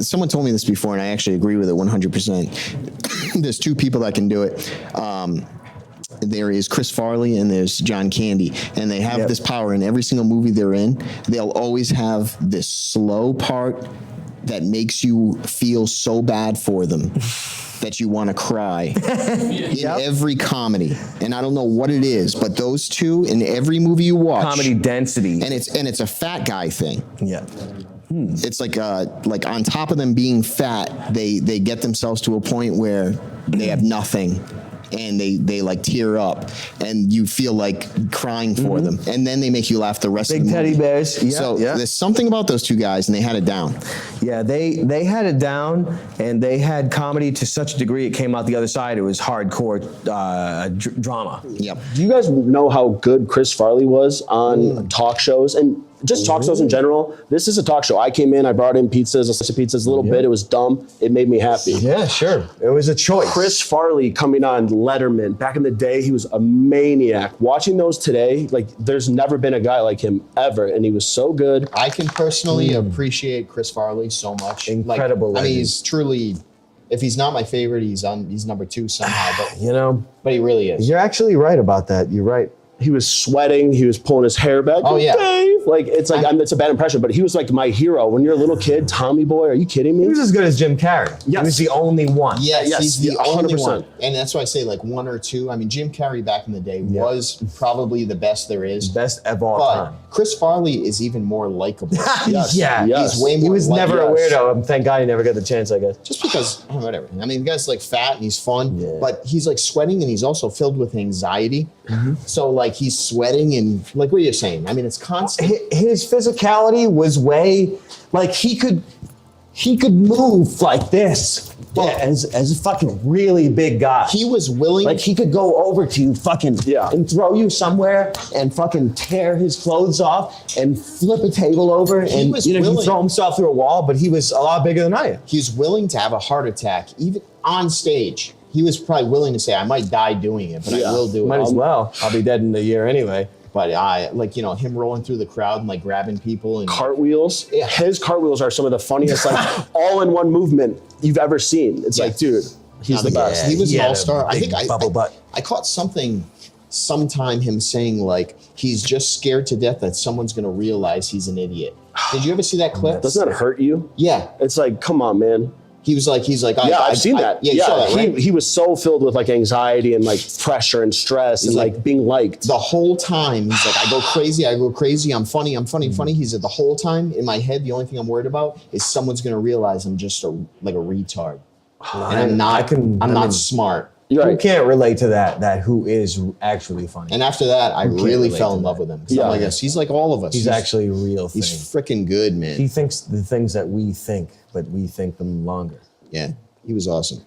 someone told me this before, and I actually agree with it 100%. There's two people that can do it. There is Chris Farley and there's John Candy, and they have this power in every single movie they're in. They'll always have this slow part that makes you feel so bad for them that you want to cry in every comedy. And I don't know what it is, but those two in every movie you watch, comedy density, and it's a fat guy thing. Yeah. It's like on top of them being fat, they get themselves to a point where they have nothing. And they like tear up, and you feel like crying for them, and then they make you laugh the rest of the movie. Big teddy bears. Yeah, so there's something about those two guys, and they had it down. Yeah, they had it down, and they had comedy to such a degree it came out the other side. It was hardcore drama. Yep. Do you guys know how good Chris Farley was on talk shows and just talk shows in general? This is a talk show. I came in, I brought in pizzas, a little bit. It was dumb. It made me happy. Yeah, sure. It was a choice. Chris Farley coming on Letterman. Back in the day, he was a maniac. Watching those today, like there's never been a guy like him ever, and he was so good. I can personally appreciate Chris Farley so much. Incredible. I mean, he's truly, if he's not my favorite, he's number 2 somehow. But but he really is. You're actually right about that. You're right. He was sweating. He was pulling his hair back. Oh, yeah. Dave. Like, it's like, it's a bad impression, but he was like my hero. When you're a little kid, Tommy Boy, are you kidding me? He was as good as Jim Carrey. Yes. He was the only one. Yes, he's the only 100%. one. And that's why I say like 1 or 2. I mean, Jim Carrey back in the day was probably the best there is. Best of all but time. Chris Farley is even more likable. Yes. Yeah. Yes. He's way more He was likable. never a weirdo. Thank God he never got the chance, I guess. Just because, whatever. I mean, the guy's like fat and he's fun, Yeah. but he's like sweating and he's also filled with anxiety. So like he's sweating and like what you're saying. I mean, it's constant. His physicality was way, like he could move like this as a fucking really big guy. He was willing. Like he could go over to you fucking and throw you somewhere and fucking tear his clothes off and flip a table over and was he'd willing. throw himself through a wall, but he was a lot bigger than I am. He's willing to have a heart attack even on stage. He was probably willing to say, I might die doing it, but I will do it. Might as well. I'll be dead in a year anyway. But I like, him rolling through the crowd and like grabbing people and Cartwheels. Yeah. His cartwheels are some of the funniest, like all-in-one movement you've ever seen. It's like, dude, he's the best. He was He an had a all-star. I big think bubble butt. I caught sometime him saying like he's just scared to death that someone's gonna realize he's an idiot. Did you ever see that clip? Doesn't that hurt you? Yeah. It's like, come on, man. He's like, Yeah, I've seen that. Yeah, you saw that, right? He was so filled with like anxiety and like pressure and stress and like being liked. The whole time he's like, I go crazy, I'm funny. He said the whole time in my head, the only thing I'm worried about is someone's gonna realize I'm just a retard. And I'm not smart. You're Who right. can't relate to that who is actually funny? And after that, I really relate fell to in love that? with him. 'Cause I'm like, he's like all of us. He's actually a real thing. He's freaking good, man. He thinks the things that we think, but we think them longer. Yeah, he was awesome.